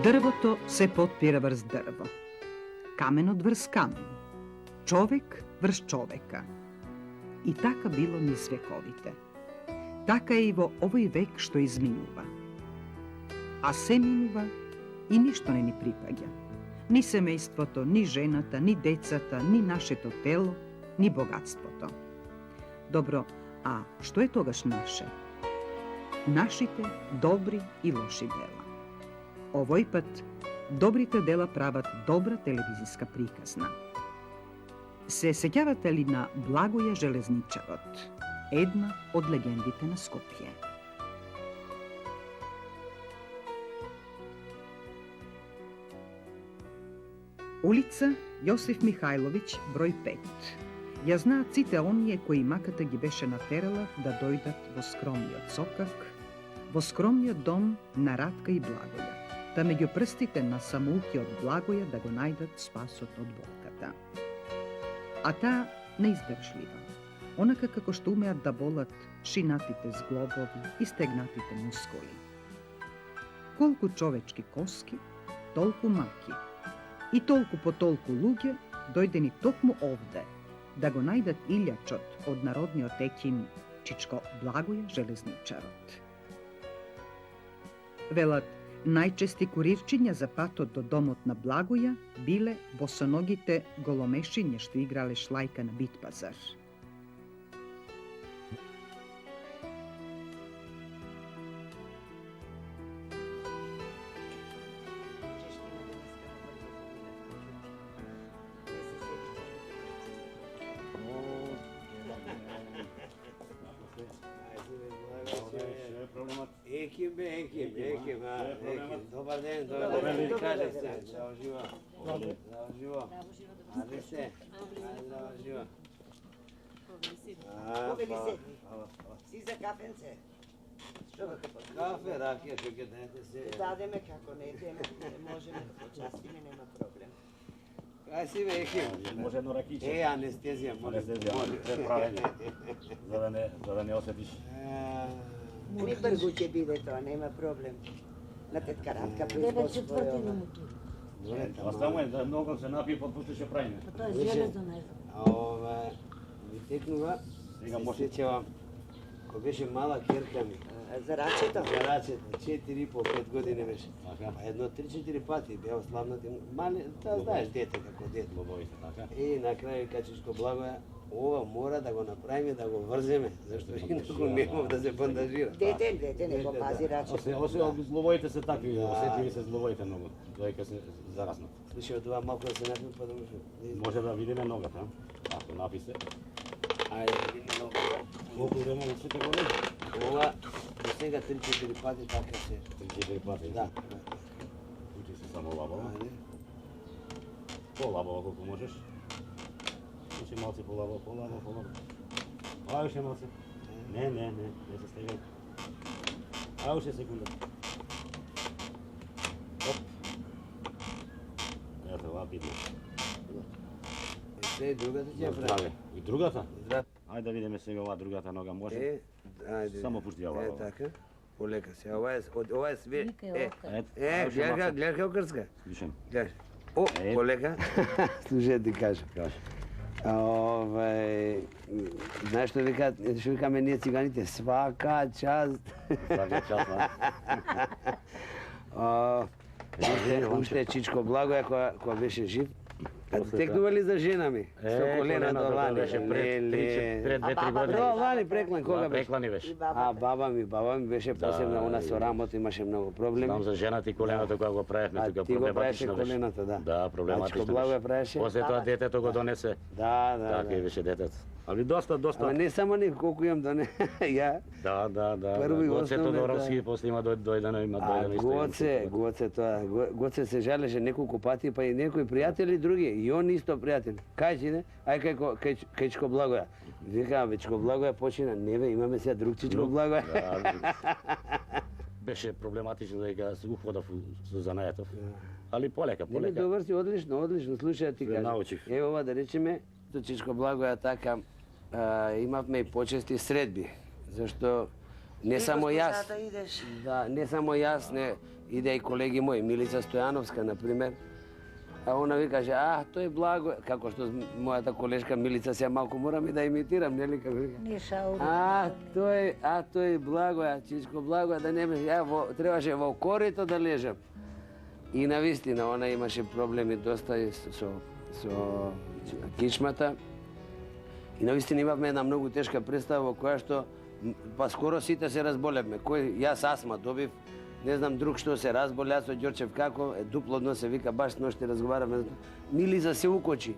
Drvoto se potpira vrz drvo, kamen vrz kamen, čovek vrz čoveka. I taka bilo niz vjekovite. Taka je ivo ovoj vek što izminuva. A se minuva i ništo ne ni pripagja. Ni semejstvo to, ni ženata, ni decata, ni naše to telo, ni bogatstvo to. Dobro, a što je togaš naše? Našite dobri i loši dela. Ovoj pat dobrite dela pravat dobra televizijska prikazna. Se sećavate li na Blagoja Železničarot, една od legendite na Skopje? Ulica Josif Mihajlović, broj 5. Ja zna cite onije koji makata gi beše naterala da dojdat vo skromnio cokak, vo skromnio dom na Ratka i Blagoja, da među prstite na samouki od Blagoja da go najdat spasot od volkata. A ta neizdržljiva, onaka kako što umejat da volat šinatite zglobovi i stegnatite muskuli. Kolku čovečki koski, tolku maki, i tolku po tolku luge dojde ni tokmu ovde, da go najdat iljačot od narodnio tekin čičko Blagoja Železničarot. Velat, najčesti kurirčinja za pato do domotna Blagoja bile bosonogite golomešinje što igrale šlajka na Bitpazar. Ekim, dobar den, kaže se, zdravo živo, ali se, zdravo živo. Poveli se, si za kafence? Kafe, rakija, čekaj, dajte se. Dademe kako ne idemo, možemo da počasti mi, nema problem. Kaj si me, Ekim? Može jedno rakiće. Anestezija, može. Prepravljanje, za da ne osjetiš. Mi brgu će bile to, nema problem. Na tetka Ratka proizvod svoje ovo. Ostamo je da mnogo se napije, potpustiš je pravime. Pa to je železno ne znam. Teknuva, sjeća vam, ko беше mala kerka mi. За рачето? За рачето, 4,5-5 години беше. Едно 3-4 пати бял славнати. Мали, да знаеш дете како дете. Лобовите, така? И накрај Качишко Благоја, ова мора да го направиме, да го врземе, зашто инаку немов да се бандажира. Дете не го пази рачето. Осе зловоите се такви, осетливи се зловоите много, доека се зараснат. Слушай, од това малко да се напи, па да Може да видиме ногата, ако напи се. Ајде, да видиме ногата. Колку време на сите горе? Ова, до сега 3-4 пати така се. 3-4 пати? Да. Учи се само лабава. Ајде. По-лабава колку можеш. Уште малци по-лабава. Ај, уште малци. Не се стегај. Ај, уште секунда. Оп. Ето, ова видно. Се, другата ќе прави. И другата? Да. Ајде да видиме сега оваа другата нога, може? Ајде. Само пушти оваа. Така. Полека се. Ова е све. Гледаш како крска. Слушам. Гледаш. О, полека. Слушай, ти кажа. Знаеш што викаме ние циганите? Свака част. Свака част, Уште Чичко Благоја која беше жив. Текнували за жена ми? Со колена до лани. Пред 2-3 години. До лани преклан, кога беше? Преклани беше. Баба ми беше посебна, она со рамото имаше многу проблеми. Знам за жената и коленото кога го правевме, тука ти го правеше проблематично беше. коленото, да. Да, проблематично Благоја беше. правеше. После тоа детето го донесе. Да. Така и беше детето. Али доста. Ама не само ние, колку имам доне. Ја. Да. Прво и Гоцето основно, Доровски, после има дојдено исто. Гоце се жалеше неколку пати, па и некои пријатели други, и он исто пријатели. Кај не? Ај кајчко Благоја. Викам, Чичко Благоја почина, не бе, имаме сега друг Чичко Благоја. Беше проблематично дека се уходав со занајатов. Али полека. Не, добар си, одлично, слушај ти кажам. Научив. Ево ова да речеме, Чичко Благоја така, имавме и почести средби, зашто Не само јас. Да идеш. Да, не само јас, не, иде и колеги мои, Милица Стојановска, например. А она ви каже, тој Благо, како што мојата колешка Милица се малку морам и да имитирам, нели како вика. Не шаурам. Тој Благоја, Чичко Благоја, да не требаше во корито да лежам. И навистина, она имаше проблеми доста и со кичмата. И навистина имавме една многу тешка представа во која што па скоро сите се разболевме. Јас астма добив, не знам друг што се разболе, со Ѓорчев како, дуплодно се вика, баш ношти разговаравме. Милиза се укочи.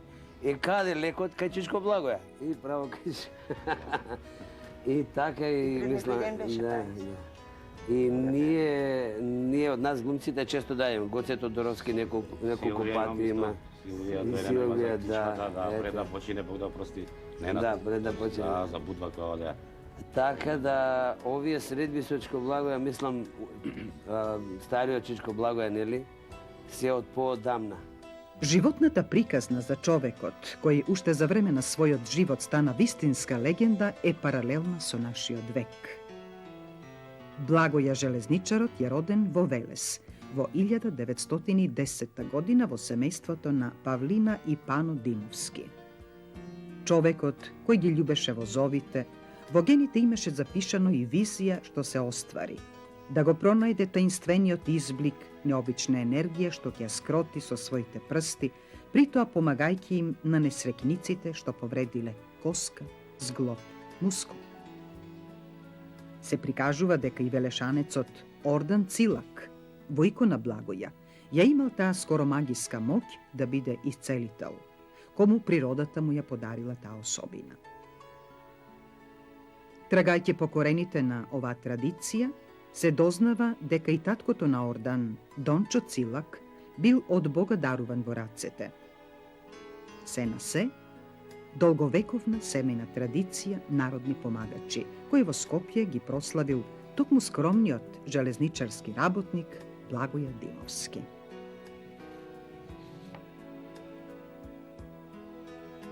Каде лекот? Кај Чичко Благоја. И право кај. И така и мислам, да. И ние од нас глумците често дајем. Гоце Тодоровски неколку пати има. Силвија, да, пред да почине, Бог да прости. Да, пред да почине. За Будва Клавдија. Така да, овие средби со Чичко Благоја, мислам, стариот Чичко Благоја, нели, се од поодамна. Животната приказна за човекот, кој уште за време на својот живот стана вистинска легенда, е паралелна со нашиот век. Благоја Железничарот е роден во Велес во 1910 година во семејството на Павлина и Пано Димовски. Човекот кој ги љубеше возовите, во гените имаше запишано и визија што се оствари. Да го пронајде таинствениот изблик, необична енергија што ќе скроти со своите прсти, притоа помагајќи им на несрекниците што повредиле коска, зглоб, мускул. Се прикажува дека и велешанецот Ордан Цилак, во икона Благоја, ја имал таа скоро магиска моќ да биде исцелител, кому природата му ја подарила таа особина. Трагајќи по корените на оваа традиција, се дознава дека и таткото на Ордан, Дончо Цилак, бил од Бога даруван во рацете. Се на се, долговековна семејна традиција народни помагачи, кој во Скопје ги прославил токму скромниот железничарски работник Благоја Димовски.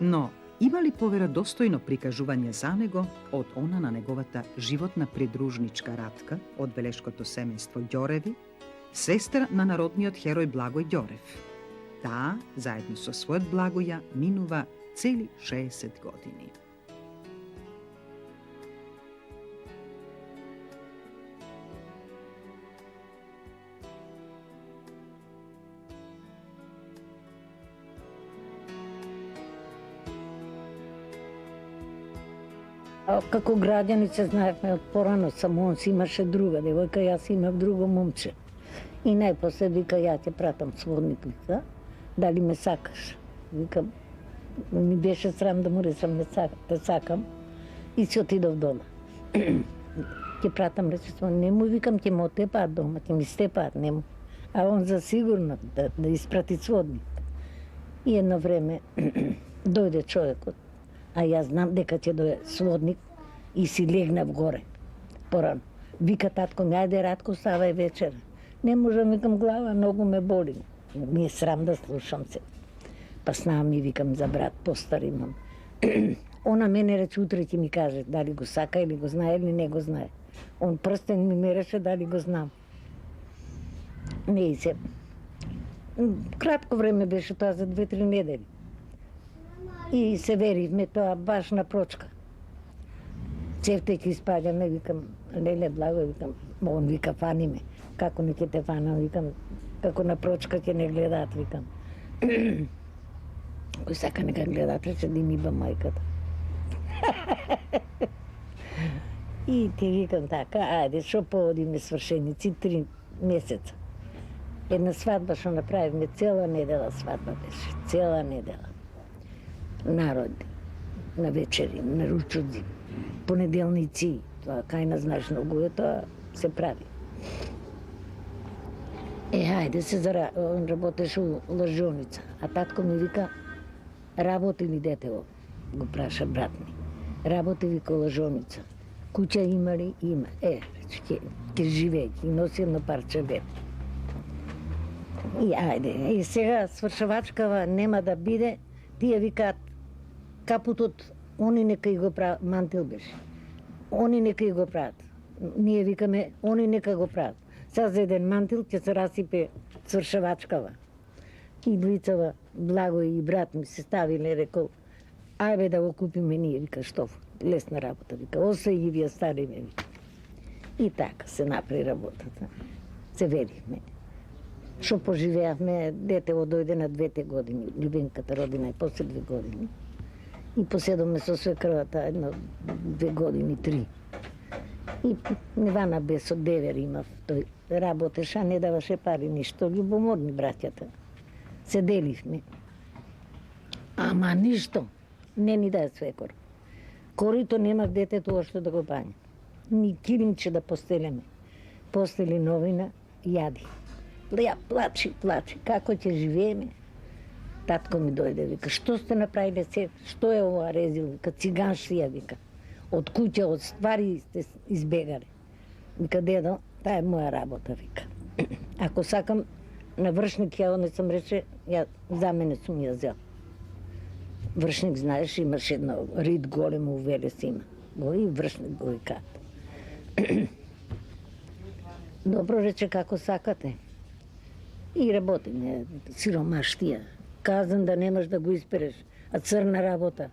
Но има ли поверодостојно прикажување за него од она на неговата животна придружничка Радка од велешкото семејство Ѓореви, сестра на народниот херој Благој Ѓорев? Таа, заедно со својот Благоја, минува цели 60 години. Како граѓани се знаевме од порано, само он си имаше друга девојка, јас имав друго момче. И најпосле вика, ја ќе пратам сводник, вика, дали ме сакаш? Викам, ми беше срам да му речам те сакам и си отидов дома. Ќе пратам, рече, нему, викам, ќе ме отепаат дома, ќе ми степаат, нему. А он за сигурно да испрати сводник. И едно време дојде човекот, а јас знам дека ќе дојде сводник и си легнав горе, порано. Вика татко, ајде Радко, ставај вечера. Не можам, викам, глава, многу ме боли. Ми е срам да слушам се. Па снавам и викам за брат, постар имам. Она мене рече, утре ќе ми каже дали го сака или го знае или не го знае. Он прстен ми мереше дали го знам. Не и се. Кратко време беше тоа, за 2-3 недели. И се веривме тоа баш на прочка. Цевтејќи испаѓаме, викам, леле Благо, викам, он вика, фани ме. Како не ќе те фанам, викам, како на прочка ќе не гледаат, викам. Кој сака не га гледаат, рече да им иба мајката. И ти викам така, ајде, шо поводиме свршеници 3 месеца. Една свадба што направивме, цела недела свадба беше, цела недела. Народи, на вечери, на ручуди, понеделници, тоа кај знаеш многу е, тоа се прави. Хајде се он работеше у лажоница, а татко ми вика, работи ли дете го праша брат ми. Работи вика лажоница. Куќа има ли? Има. Ќе живее, ќе носи едно парче беб. И ајде, и сега свршавачкава нема да биде, тие викаат, капутот, они нека и го прават, мантил беше. Они нека и го прават. Ние викаме, они нека го прават. Сега за еден мантил ќе се расипе цвршавачкава. И двицава, Благо и брат ми се ставиле, рекол, ајбе да го купиме ние, вика, што, лесна работа, вика, оса и вие стариме, вика. И така се направи работата. Се ведихме. Што поживеавме, детево дојде на 2 години, Любенката родина и после 2 години. И поседоме со свекрвата 1-2 години, 3. И Нивана без од девер имав, тој работеше, а не даваше пари ништо, љубоморни браќата. Се деливме. Ама ништо, не ни даде свекор. Корито немав детето още да го бања. Ни килимче да постелеме. Постели новина, јади. Ја плачи, како ќе живееме? Татко ми дојде, вика, што сте направиле се? Што е ова резил? Вика, циганшија, вика. Од куќа, од ствари сте избегале. Вика, дедо, таа е моја работа, вика. Ако сакам на вршник, ја не сам рече, ја за мене сум ја зел. Вршник, знаеш, имаш едно рид големо у Велес има. Го и вршник го и ката. Добро рече, како сакате. И работиме, сиромаштија. Казан да немаш да го испереш, а црна работа.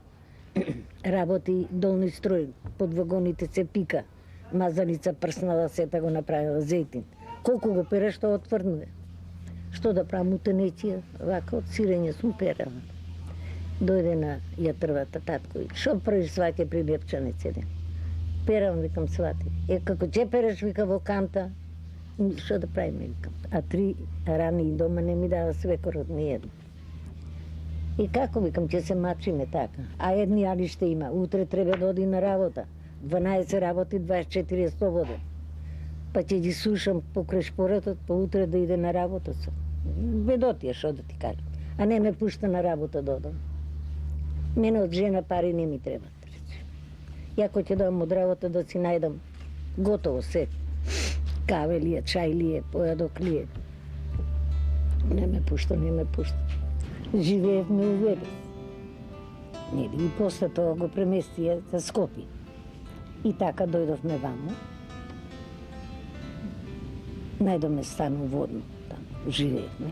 Работи долни строј, под вагоните се пика. Мазалица прснала сета го направила зејтин. Колку го переш, што отврнува. Што да правам утенеција, вака од сирење сум перала. Дојде на јатрвата татко и шо правиш сваќе при Лепчанец еден? Перам, викам, свати. Како ќе переш, вика, во канта, што да правиме, викам. А 3 рани и дома не ми дава свекорот ни едно. И како, викам, ќе се мачиме така. А едни али ще има, утре треба да оди на работа. 12 работи, 24 е слободен. Па ќе ги слушам покрај шпоретот, па утре да иде на работа со. Бедотија, што да ти кажам. А не ме пушта на работа да одам. Мене од жена пари не ми требат. Јако ќе дојам од работа да си најдам готово се. Каве ли е, чај ли е, појадок ли е. Не ме пушта. Живеевме у Велес. Нели, и после тоа го преместија за Скопје. И така дојдовме вамо. Најдоме стан у Водно, там живеевме.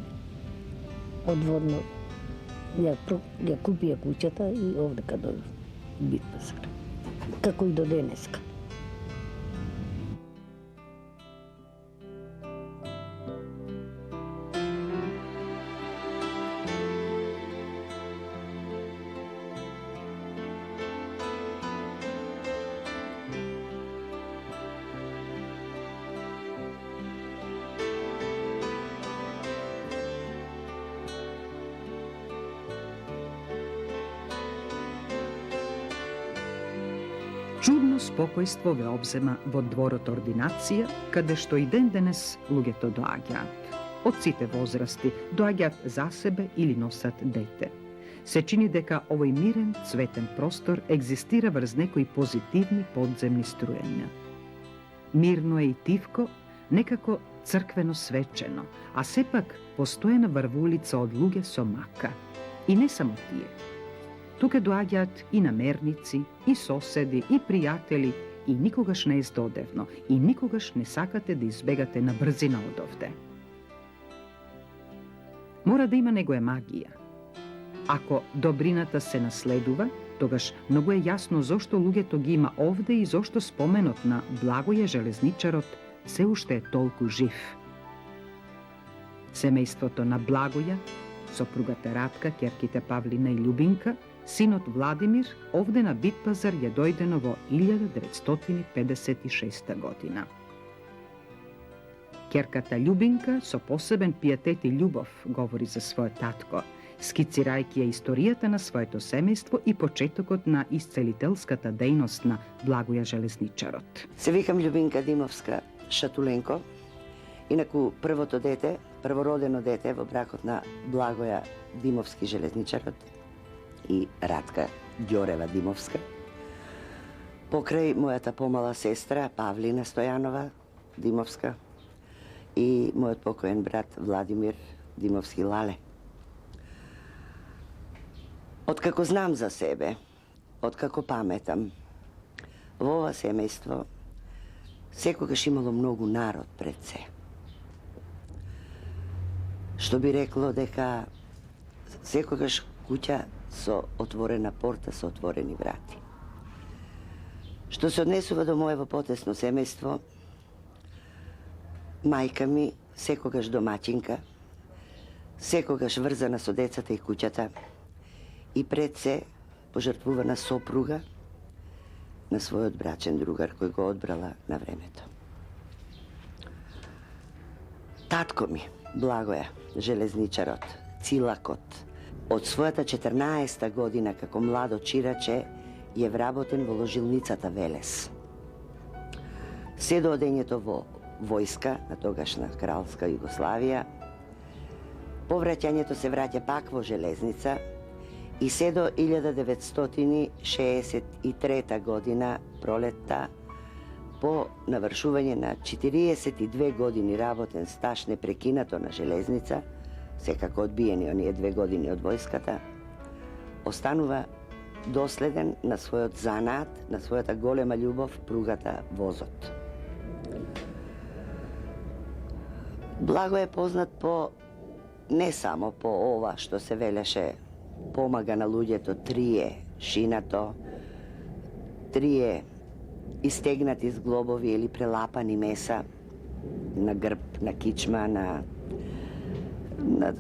Од Водно ја купија куќата и овдека дојдов Битпазар. Како и до денеска. Чудно спокојство ве обзема во дворот ординација, каде што и ден денес луѓето доаѓаат. Од сите возрасти доаѓаат за себе или носат дете. Се чини дека овој мирен, цветен простор екзистира врз некои позитивни подземни струења. Мирно е и тивко, некако црквено свечено, а сепак постојана врвулица од луѓе со мака. И не само тие. Тука доаѓаат и намерници, и соседи, и пријатели, и никогаш не е здодевно, и никогаш не сакате да избегате на брзина од овде. Мора да има негоја магија. Ако добрината се наследува, тогаш многу е јасно зошто луѓето ги има овде и зошто споменот на Благоје Железничарот се уште е толку жив. Семејството на Благоја, сопругата Радка, ќерките Павлина и Љубинка, синот Владимир, овде на Битпазар ја дојдено во 1956 година. Ќерката Љубинка со посебен пиетет и љубов говори за својот татко, скицирајќи ја историјата на своето семејство и почетокот на исцелителската дејност на Благоја Железничарот. Се викам Љубинка Димовска Шатуленко. Инаку првото дете, првородено дете во бракот на Благоја Димовски Железничарот и Радка Ѓорева Димовска. Покрај мојата помала сестра Павлина Стојанова Димовска и мојот покоен брат Владимир Димовски Лале. Откако знам за себе, откако паметам, во ова семејство секогаш имало многу народ пред се. Што би рекло дека секогаш куќа со отворена порта, со отворени врати. Што се однесува до моево потесно семејство, мајка ми секогаш домаќинка, секогаш врзана со децата и куќата и пред се пожртвувана сопруга на својот брачен другар кој го одбрала на времето. Татко ми, Благоја, железничарот, цилакот, од својата 14-та година како младо чираче е вработен во ложилницата Велес. Се до одењето во војска на тогашна кралска Југославија, по враќањето се враќа пак во железница и се до 1963 година пролетта, по навршување на 42 години работен стаж непрекинато на железница, секако одбиени оние 2 години од војската, останува доследен на својот занаат, на својата голема љубов, пругата, возот. Благо е познат по не само по ова што се велеше помага на луѓето, трие шинато, трие истегнати зглобови или прелапани меса на грб, на кичма, на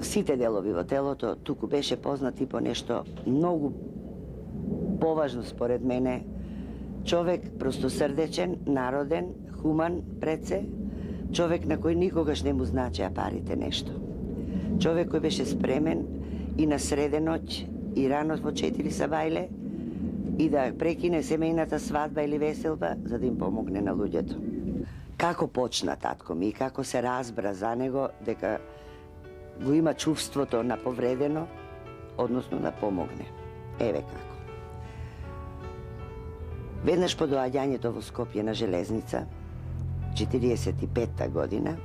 сите делови во телото, туку беше познат и по нешто многу поважно според мене. Човек простосрдечен, народен, хуман пред се, човек на кој никогаш не му значеа парите нешто. Човек кој беше спремен и на среденоќ и рано во 4 сабајле и да прекине семејната свадба или веселба за да им помогне на луѓето. Како почна татко ми и како се разбра за него дека го има чувството на повредено, односно да помогне. Еве како. Веднаш по доаѓањето во Скопје на железница, 45-та година,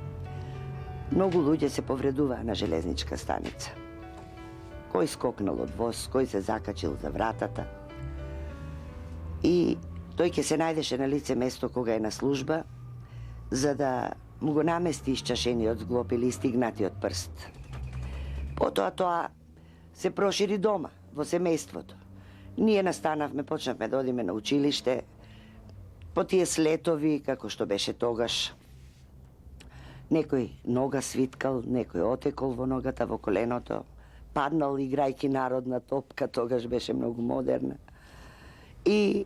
многу луѓе се повредуваа на железничка станица. Кој скокнал од воз, кој се закачил за вратата. И тој ќе се најдеше на лице место кога е на служба, за да му го намести исчашениот зглоб или истигнатиот прст. Потоа тоа се прошири дома, во семејството. Ние настанавме, почнавме да одиме на училиште, по тие слетови, како што беше тогаш. Некој нога свиткал, некој отекол во ногата, во коленото, паднал играјки народна топка, тогаш беше многу модерна. И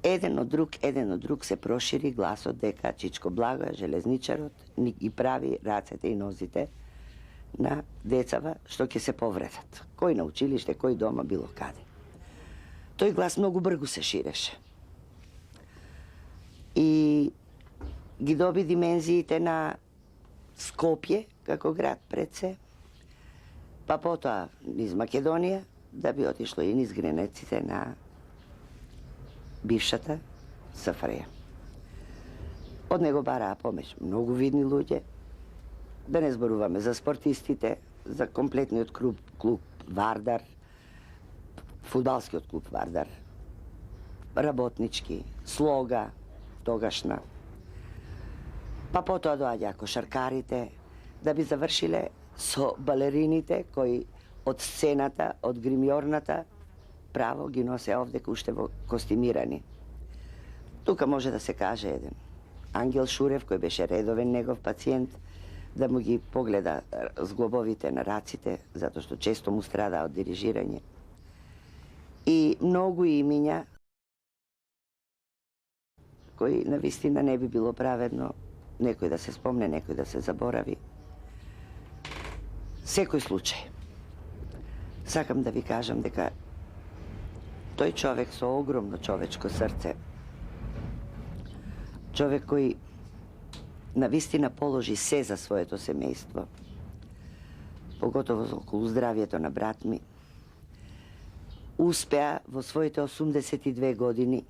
еден од друг се прошири гласот дека Чичко Благоја, железничарот, ни ги прави рацете и нозите на децава што ќе се повредат. Кој на училиште, кој дома, било каде. Тој глас многу брзо се ширеше. И ги доби димензиите на Скопје како град пред се, па потоа низ Македонија, да би отишло и низ границите на бившата СФРЈ. Од него бараа помеч многу видни луѓе, да не зборуваме за спортистите, за комплетниот клуб Вардар, фудбалскиот клуб Вардар, работнички, Слога, тогашна. Па потоа доаѓаа кошаркарите, да би завршиле со балерините кои од сцената, од гримјорната, право ги носе овде уште во костимирани. Тука може да се каже еден Ангел Шурев, кој беше редовен негов пациент, да му ги погледа зглобовите на раците, затоа што често му страда од дирижирање. И многу имиња кои навистина не би било праведно некој да се спомне, некој да се заборави. Секој случај. Сакам да ви кажам дека тој човек со огромно човечко срце, човек кој навистина положи се за своето семејство, поготово околу здравието на брат ми, успеа во своите 82 години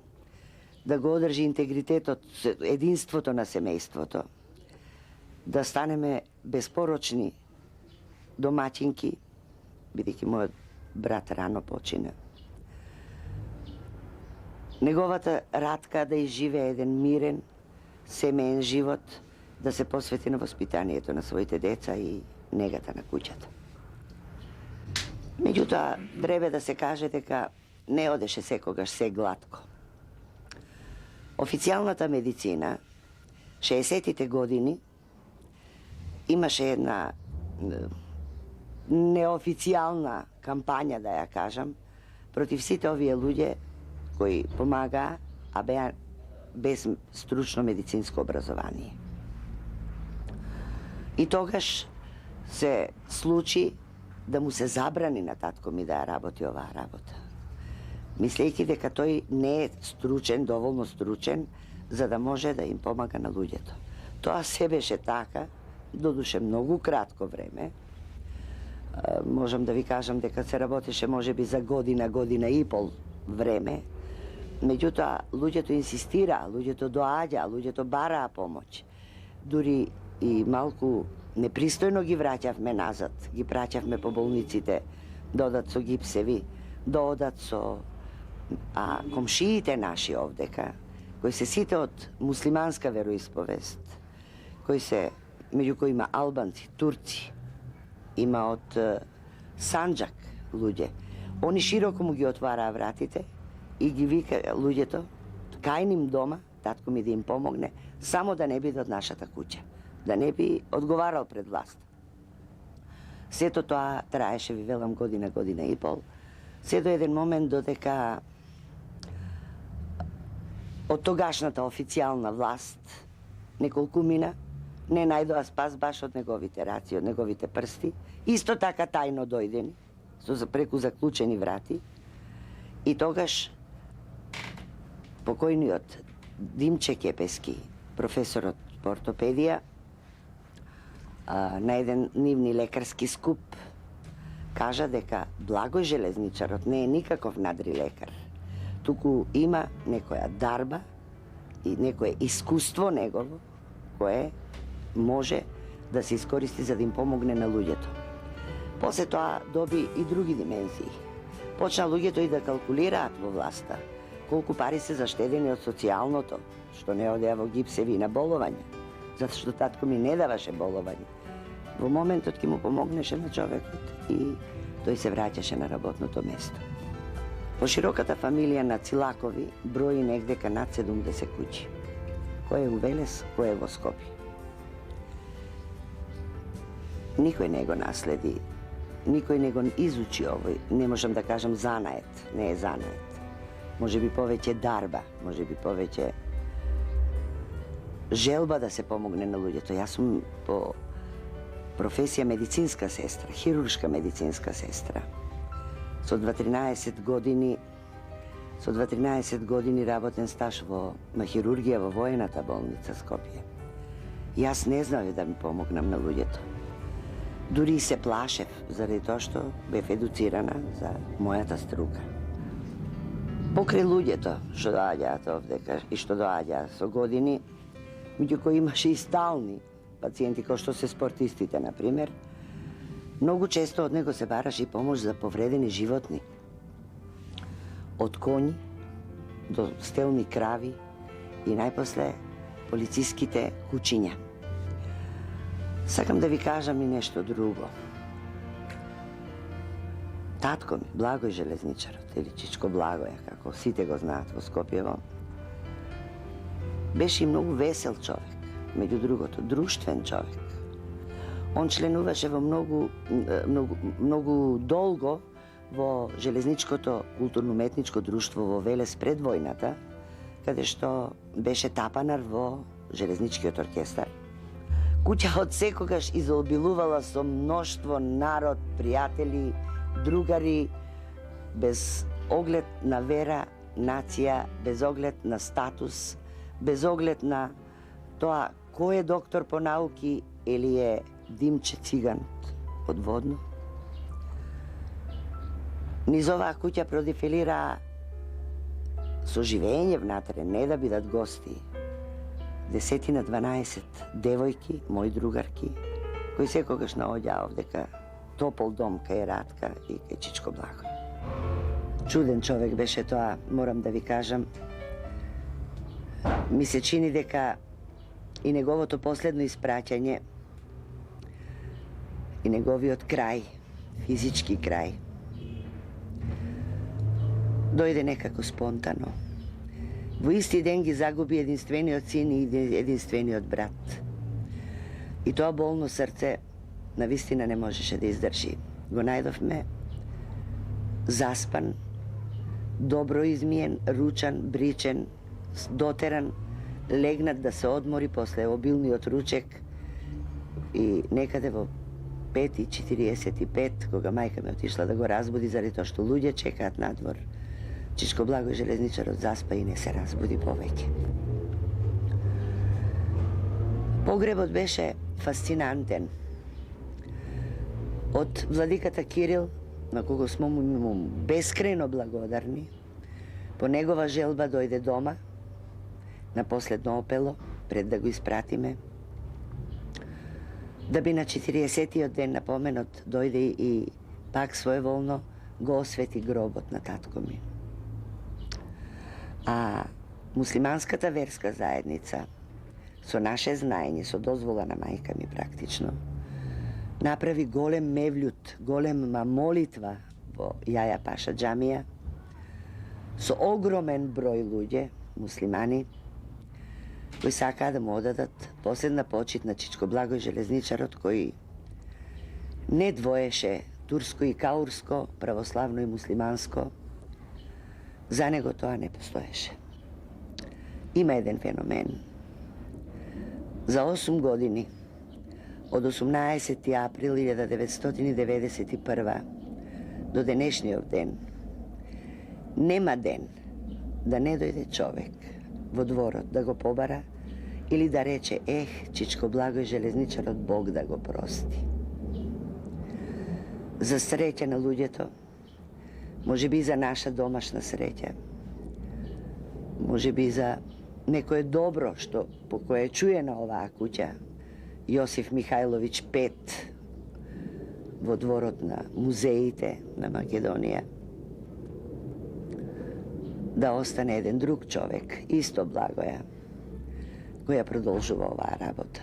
да го одржи интегритетот, единството на семејството, да станеме безпорочни домаќинки, бидејќи мојот брат рано почина. Неговата Радка да изживее еден мирен, семеен живот, да се посвети на воспитанието на своите деца и негата на куќата. Меѓутоа, треба да се каже дека не одеше секогаш се глатко. Официјалната медицина, 60-тите години, имаше една неофицијална кампања, да ја кажам, против сите овие луѓе кои помагаа, а беа без стручно медицинско образование. И тогаш се случи да му се забрани на татко ми да ја работи оваа работа, мислејќи дека тој не е стручен, доволно стручен, за да може да им помага на луѓето. Тоа се беше така, додуше многу кратко време. Можам да ви кажам дека се работеше можеби за година, година и пол време. Меѓутоа, луѓето инсистираа, луѓето доаѓаа, луѓето бараа помоќ. Дури и малку непристојно ги враќавме назад, ги праќавме по болниците, да одат со гипсеви, да одат со... А комшиите наши овдека, кои се сите од муслиманска вероисповест, кои се, меѓу кои има албанци, турци, има од Санџак луѓе, они широко му ги отвараа вратите и ги вика луѓето кај ним дома, татко ми да им помогне, само да не биде од нашата куќа, да не би одговарал пред власт. Сето тоа траеше, ви велам, година, година и пол, се до еден момент додека од тогашната официјална власт неколку мина, не најдоа спас баш од неговите раци, од неговите прсти, исто така тајно дојдени, со преку заклучени врати, и тогаш покојниот Димче Кепески, професорот по ортопедија, на еден нивни лекарски скуп, кажа дека Благој Железничарот не е никаков надри лекар, туку има некоја дарба и некое искуство негово, кое може да се искористи за да им помогне на луѓето. После тоа доби и други димензии. Почна луѓето и да калкулираат во власта колку пари се заштедени од социјалното, што не одеа во гипсеви на боловање, затоа што татко ми не даваше боловање. Во моментот ќе му помогнеше на човекот и тој се враќаше на работното место. По широката фамилија на Цилакови брои негдека над 70 куќи. Кој е у Велес, кој е во Скопје. Никој не го наследи, никој не го изучи овој, не можам да кажам занает, не е занает. Може би повеќе дарба, може би повеќе желба да се помогне на луѓето. Јас сум по професија медицинска сестра, хируршка медицинска сестра. Со 13 години работен стаж на хирургија во воената болница Скопје. Јас не знав да ми помогнам на луѓето. Дури и се плашев, заради тоа што бев едуцирана за мојата струка. Покрај луѓето што доаѓаат овдека и што доаѓаат со години, меѓу кои имаше и стални пациенти, кои што се спортистите, например, многу често од него се бараше и помош за повредени животни. Од коњи до стелни крави и најпосле полициските кучиња. Сакам да ви кажам и нешто друго. Татко ми, Благој Железничарот, или Чичко Благоја, како сите го знаат во Скопјево, беше и многу весел човек, меѓу другото, друштвен човек. Он членуваше во многу долго во Железничкото културно-уметничко друштво во Велес пред војната, каде што беше тапанар во Железничкиот оркестар. Куќа од секогаш изобилувала со мноштво народ, пријатели, другари, без оглед на вера, нација, без оглед на статус, без оглед на тоа кој е доктор по науки или е Димче циганот од Водно. Низ оваа куќа продефилира со живење внатре, не да бидат гости, 10-12 девојки, мои другарки, кои секогаш наоѓаа овдека топол дом кај Радка и кај Чичко Благој. Чуден човек беше тоа, морам да ви кажам. Ми се чини дека и неговото последно испраќање и неговиот крај, физички крај, дојде некако спонтано. Во исти ден ги загуби единствениот син и единствениот брат. И тоа болно срце навистина не можеше да издржи. Го најдовме заспан, добро измиен, ручан, бричен, дотеран, легнат да се одмори после обилниот ручек и некаде во 5:45, кога мајка ми отишла да го разбуди заради тоа што луѓе чекаат надвор, Чичко Благој железничарот заспа и не се разбуди повеќе. Погребот беше фасцинантен. Од владиката Кирил, на кого смо му бескрено благодарни, по негова желба дојде дома, на последно опело, пред да го испратиме, да би на 40-тиот ден на поменот дојде и пак своеволно го освети гробот на татко ми. А муслиманската верска заедница, со наше знаење, со дозвола на мајка ми практично, направи голем мевљут, голема молитва во Јаја Паша џамија, со огромен број луѓе, муслимани, кои сакаа да му одадат последна почит на Чичко Благој железничарот, кој не двоеше турско и каурско, православно и муслиманско. За него тоа не постоеше. Има еден феномен. За 8 години, од 18. април 1991 до денешниот ден, нема ден да не дојде човек во дворот да го побара или да рече Чичко Благој железничарот, Бог да го прости. За среќа на луѓето, може би за наша домашна среќа, може би за некое добро што по кое чуе на оваа куќа, Јосиф Михајловиќ 5 во дворот на музеите на Македонија, да остане еден друг човек, исто Благоја, која продолжува оваа работа.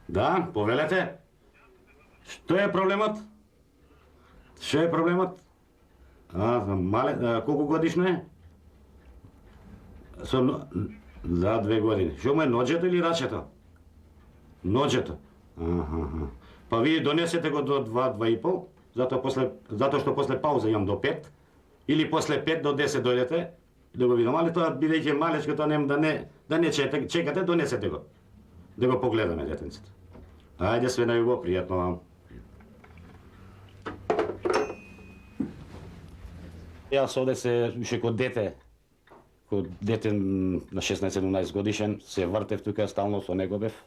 Да, повелете. Што е проблемот? Што е проблемот? Колку годишно е? За 2 години. Што му е ноѓето или рачето? Ноѓето. Па вие донесете го до 2-2,5, затоа што после пауза имам до 5, или после 5 до 10 дојдете, да го видам, али тоа бидејќи малечко, тоа нема да не чекате, донесете го. Да го погледаме детенцето. Ајде, све најубаво, пријатно вам. Јас оде се уште кod дете на 16-17 годишен, се вртев тука, стално со него бев.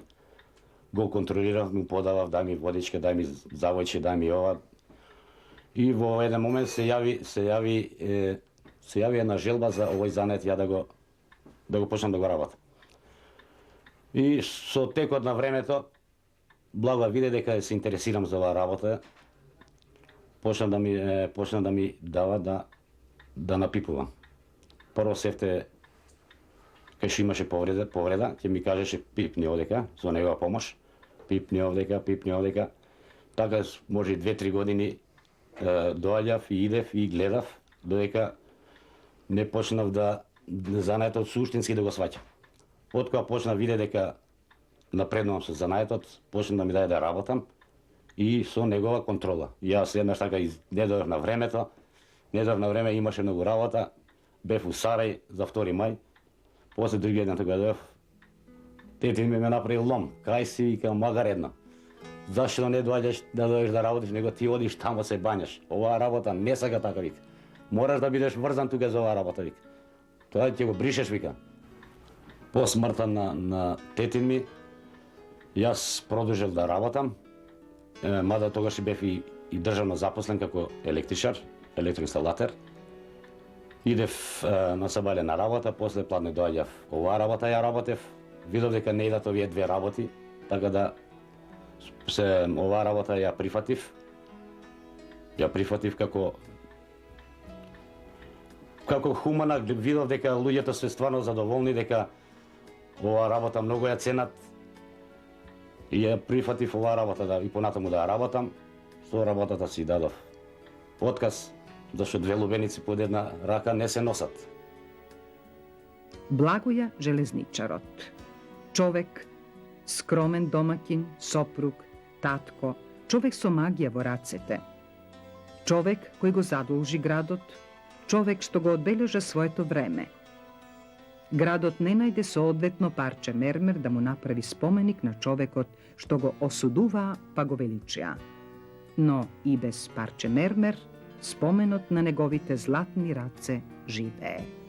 Го контролирав, му подавав, дај ми водичка, дај ми завојче, дај ми ова. И во еден момент се јави една желба за овој занет ја да го почнам да го работам. И со текот на времето, Благо виде дека се интересирам за оваа работа, почна да ми дава да напипувам. Прво сефте кај што имаше повреда, ќе ми кажеше пипни овдека, со негова помош, пипни овдека. Така може 2-3 години доаѓав и идев и гледав, додека не почнав да занаетот суштински да го сваќам. Откога почна виде дека напреднувам со занаетот, почна да ми даде да работам и со негова контрола. Јас еднаш така не дојдов на времето, имаше многу работа, бев у Сарај за 2 мај, после други ден тога дојдов, тетин ме направи лом, кај си, викам, магар едно. Зашто не доаѓаш да работиш, него ти одиш тамо се бањаш. Оваа работа не сака така, вика. Мораш да бидеш врзан тука за оваа работа, вика. Тоа ќе го бришеш, вика. По смртта на тетин ми, јас продолжив да работам, мада тогаш бев и државно запослен како електричар, електроинсталатер. Идев на Сабале на работа, после пладне доаѓав оваа работа, ја работев, видов дека не идат овие две работи, така да оваа работа ја прифатив ја прифатив како хумана, видов дека луѓето се стварно задоволни, дека оваа работа многу ја ценат и ја прифатив оваа работа и понатаму да ја работам. Со работата си дадов отказ, зашто две лубеници под една рака не се носат. Благоја железничарот. Човек, скромен домакин, сопруг, татко, човек со магија во рацете. Човек кој го задолжи градот, човек што го одбележа своето време. Градот не најде соодветно парче мермер да му направи споменик на човекот што го осудуваа па го величија. Но и без парче мермер, споменот на неговите златни раце живее.